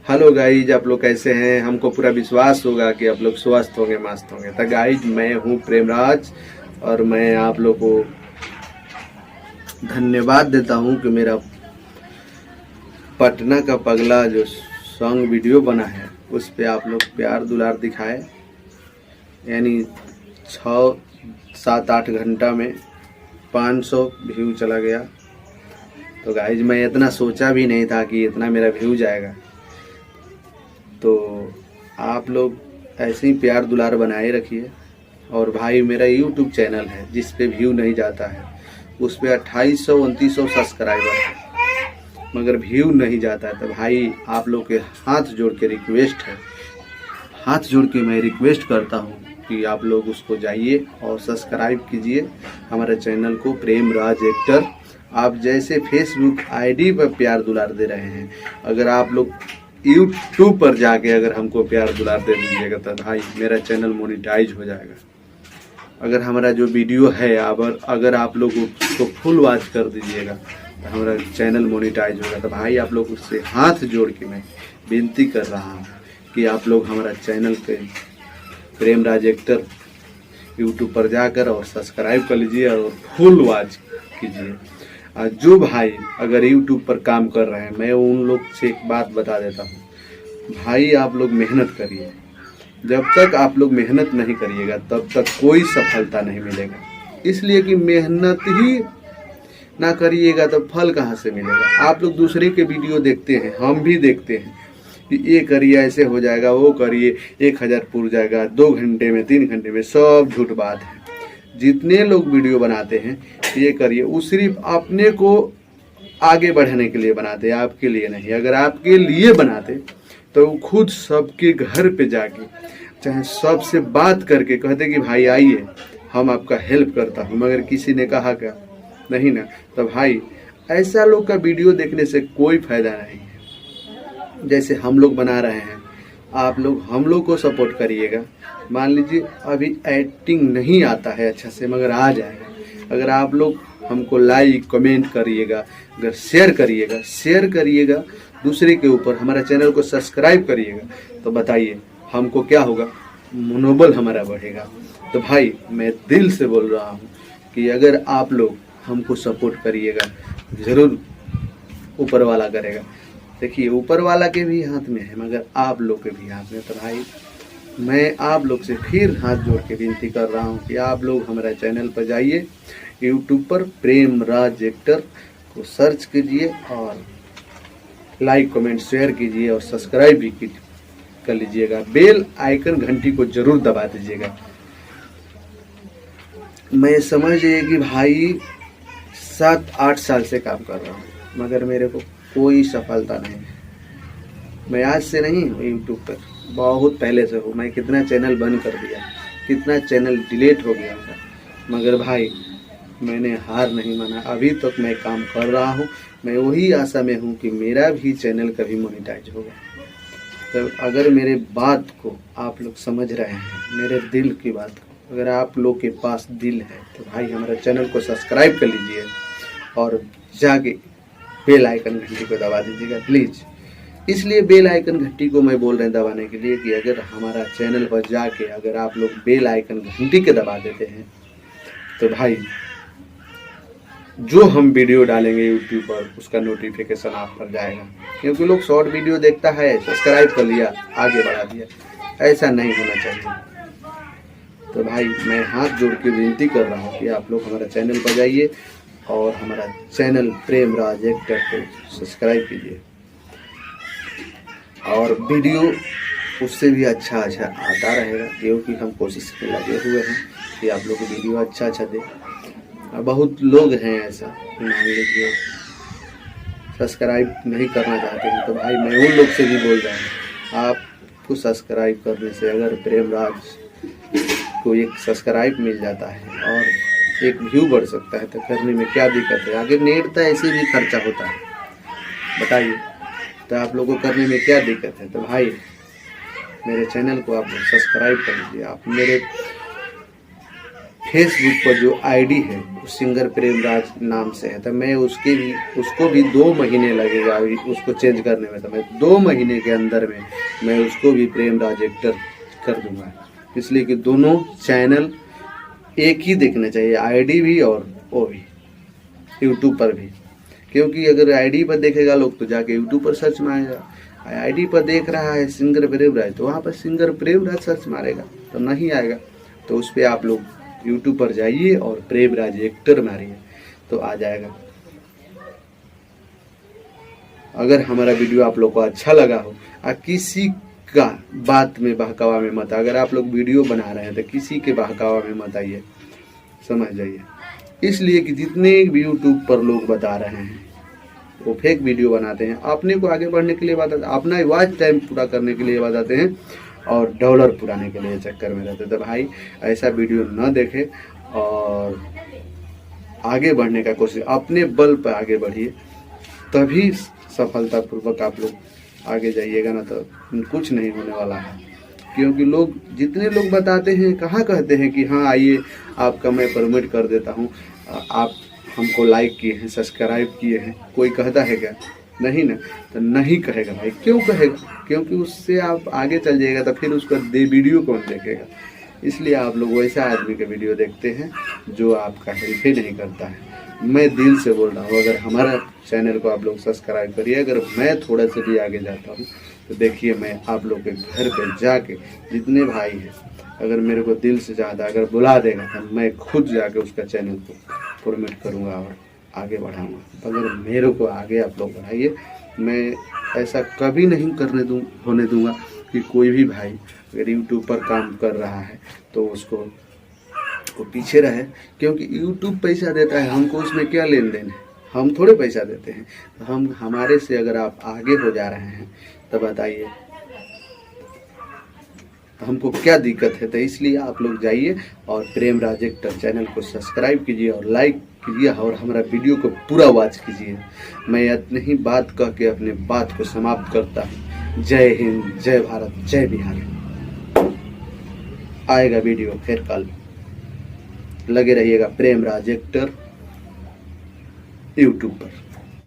Hello guys, आप लोग कैसे हैं? हमको पूरा विश्वास होगा कि आप लोग स्वस्थ होंगे, मस्त होंगे। तो गाइज, मैं हूं प्रेमराज और मैं आप लोग को धन्यवाद देता हूं कि मेरा पटना का पगला जो सॉन्ग वीडियो बना है उस पे आप लोग प्यार दुलार दिखाए। यानी 6-7-8 घंटा में 500 व्यू चला गया। तो गाइज, मैं इतना सोचा भी नहीं था कि इतना मेरा व्यू जाएगा। तो आप लोग ऐसे ही प्यार दुलार बनाए रखिए। और भाई, मेरा यूट्यूब चैनल है जिस पे व्यू नहीं जाता है, उस पे 2800-2900 सब्सक्राइबर है, मगर व्यू नहीं जाता है। तो भाई, आप लोग के हाथ जोड़ के रिक्वेस्ट है, हाथ जोड़ के मैं रिक्वेस्ट करता हूँ कि आप लोग उसको जाइए और सब्सक्राइब कीजिए हमारे चैनल को, प्रेमराज एक्टर। आप जैसे फेसबुक आईडी पर प्यार दुलार दे रहे हैं, अगर आप लोग यूट्यूब पर जाके अगर हमको प्यार दुलार दे दीजिएगा तो भाई मेरा चैनल मोनेटाइज हो जाएगा। अगर हमारा जो वीडियो है अगर आप लोग उसको फुल वॉच कर दीजिएगा तो हमारा चैनल मोनेटाइज होगा। तो भाई, आप लोग उससे हाथ जोड़ के मैं विनती कर रहा हूँ कि आप लोग हमारा चैनल पे प्रेमराज एक्टर यूट्यूब पर जाकर और सब्सक्राइब कर लीजिए और फुल वॉच कीजिए। जो भाई अगर यूट्यूब पर काम कर रहे हैं, मैं उन लोग से एक बात बता देता हूँ, भाई आप लोग मेहनत करिए। जब तक आप लोग मेहनत नहीं करिएगा तब तक कोई सफलता नहीं मिलेगा। इसलिए कि मेहनत ही ना करिएगा तो फल कहाँ से मिलेगा। आप लोग दूसरे के वीडियो देखते हैं, हम भी देखते हैं कि ये करिए ऐसे हो जाएगा, वो करिए 1000 पुर जाएगा 2 घंटे में, 3 घंटे में। सब झूठ बात है। जितने लोग वीडियो बनाते हैं ये करिए, वो सिर्फ अपने को आगे बढ़ाने के लिए बनाते हैं, आपके लिए नहीं। अगर आपके लिए बनाते तो वो खुद सबके घर पे जाके चाहे सबसे बात करके कहते कि भाई आइए, हम आपका हेल्प करता हूँ। मगर किसी ने कहा क्या? नहीं ना। तो भाई, ऐसा लोग का वीडियो देखने से कोई फायदा नहीं है। जैसे हम लोग बना रहे हैं, आप लोग हम लोग को सपोर्ट करिएगा। मान लीजिए अभी एक्टिंग नहीं आता है अच्छा से, मगर आ जाएगा। अगर आप लोग हमको लाइक कमेंट करिएगा, अगर शेयर करिएगा दूसरे के ऊपर, हमारा चैनल को सब्सक्राइब करिएगा, तो बताइए हमको क्या होगा? मनोबल हमारा बढ़ेगा। तो भाई, मैं दिल से बोल रहा हूँ कि अगर आप लोग हमको सपोर्ट करिएगा, ज़रूर ऊपर वाला करेगा। देखिए, ऊपर वाला के भी हाथ में है, मगर आप लोग के भी हाथ में। तो भाई, मैं आप लोग से फिर हाथ जोड़ के विनती कर रहा हूँ कि आप लोग हमारा चैनल पर जाइए, यूट्यूब पर प्रेमराज एक्टर को सर्च कीजिए और लाइक कमेंट शेयर कीजिए और सब्सक्राइब भी कर लीजिएगा। बेल आइकन घंटी को जरूर दबा दीजिएगा। मैं समझ जाइए कि भाई 7-8 साल से काम कर रहा हूँ, मगर मेरे को कोई सफलता नहीं है। मैं आज से नहीं हूँ यूट्यूब पर, बहुत पहले से हूँ। मैं कितना चैनल बंद कर दिया, कितना चैनल डिलीट हो गया था, मगर भाई मैंने हार नहीं माना। अभी तक मैं काम कर रहा हूँ। मैं वही आशा में हूँ कि मेरा भी चैनल कभी मोनेटाइज होगा। तो अगर मेरे बात को आप लोग समझ रहे हैं, मेरे दिल की बात को, अगर आप लोग के पास दिल है तो भाई हमारे चैनल को सब्सक्राइब कर लीजिए और जाके बेल आइकन घंटी को दबा दीजिएगा प्लीज़। इसलिए बेल आइकन घंटी को मैं बोल रहे हैं दबाने के लिए कि अगर हमारा चैनल पर जाके अगर आप लोग बेल आइकन घंटी के दबा देते हैं तो भाई जो हम वीडियो डालेंगे यूट्यूब पर उसका नोटिफिकेशन आप पर जाएगा। क्योंकि लोग शॉर्ट वीडियो देखता है, सब्सक्राइब कर लिया, आगे बढ़ा दिया। ऐसा नहीं होना चाहिए। तो भाई, मैं हाथ जोड़ के विनती कर रहा हूँ कि आप लोग हमारा चैनल पर जाइए और हमारा चैनल प्रेमराज एक्टर को सब्सक्राइब कीजिए और वीडियो उससे भी अच्छा आता रहेगा, क्योंकि हम कोशिश में लगे हुए हैं कि आप लोग को वीडियो अच्छा दे। बहुत लोग हैं ऐसा, मान लीजिए सब्सक्राइब नहीं करना चाहते हैं। तो भाई, मैं उन लोग से भी बोल रहा हूँ, आपको सब्सक्राइब करने से अगर प्रेमराज को एक सब्सक्राइब मिल जाता है और एक व्यू बढ़ सकता है तो करने में क्या दिक्कत है? आगे नेट तो ऐसे भी खर्चा होता है, बताइए। तो आप लोगों को करने में क्या दिक्कत है? तो भाई, मेरे चैनल को आप सब्सक्राइब कर लीजिए। आप मेरे फेसबुक पर जो आईडी है वो सिंगर प्रेमराज नाम से है, तो मैं उसको भी 2 महीने लगेगा अभी उसको चेंज करने में, तो मैं 2 महीने के अंदर में मैं उसको भी प्रेमराज एक्टर कर दूंगा। इसलिए कि दोनों चैनल एक ही देखने चाहिए, आईडी भी और वो भी, यूट्यूब पर भी। क्योंकि अगर आईडी पर देखेगा लोग तो जाके यूट्यूब पर सर्च मारेगा, आईडी पर देख रहा है सिंगर प्रेमराज तो वहाँ पर सिंगर प्रेमराज सर्च मारेगा तो नहीं आएगा। तो उस पर आप लोग यूट्यूब पर जाइए और प्रेमराज एक्टर मारिए तो आ जाएगा। अगर हमारा वीडियो आप लोग को अच्छा लगा हो, किसी का बात में बहकावा में मत, अगर आप लोग वीडियो बना रहे हैं तो किसी के बहकावा में मत आइए, समझ जाइए। इसलिए कि जितने भी यूट्यूब पर लोग बता रहे हैं वो फेक वीडियो बनाते हैं, अपने को आगे बढ़ने के लिए बताते, अपना वॉच टाइम पूरा करने के लिए बताते हैं और डॉलर पुराने के लिए चक्कर में रहते। तो भाई ऐसा वीडियो न देखे और आगे बढ़ने का कोशिश, अपने बल पर आगे बढ़िए, तभी सफलतापूर्वक आप लोग आगे जाइएगा, ना तो कुछ नहीं होने वाला है। क्योंकि लोग जितने लोग बताते हैं, कहाँ कहते हैं कि हाँ आइए आपका मैं प्रमोट कर देता हूँ, आप हमको लाइक किए हैं, सब्सक्राइब किए हैं, कोई कहता है क्या? नहीं ना, तो नहीं कहेगा भाई। क्यों कहेगा? क्योंकि उससे आप आगे चल जाइएगा तो फिर उसका वीडियो कौन देखेगा। इसलिए आप लोग वैसा आदमी के वीडियो देखते हैं जो आपका हेल्प ही नहीं करता है। मैं दिल से बोल रहा हूँ, अगर हमारा चैनल को आप लोग सब्सक्राइब करिए। अगर मैं थोड़ा सा भी आगे जाता हूँ तो देखिए मैं आप लोग के घर पे जाके, जितने भाई हैं, अगर मेरे को दिल से ज़्यादा अगर बुला देगा तो मैं खुद जाके उसका चैनल को प्रमोट करूँगा और आगे बढ़ाऊँगा। अगर मेरे को आगे आप लोग बढ़ाइए, मैं ऐसा कभी नहीं होने दूँगा कि कोई भी भाई अगर यूट्यूब पर काम कर रहा है तो उसको पीछे रहे। क्योंकि यूट्यूब पैसा देता है, हमको उसमें क्या लेन देन है, हम थोड़े पैसा देते हैं। तो हमारे से अगर आप आगे हो जा रहे हैं तो बताइए हमको क्या दिक्कत है। तो इसलिए आप लोग जाइए और प्रेमराज एक्टर चैनल को सब्सक्राइब कीजिए और लाइक कीजिए और हमारा वीडियो को पूरा वॉच कीजिए। मैं इतनी ही बात कह के अपने बात को समाप्त करता हूँ। जय हिंद, जय भारत, जय बिहार। आएगा वीडियो फिर कल, लगे रहिएगा प्रेमराज एक्टर यूट्यूब पर।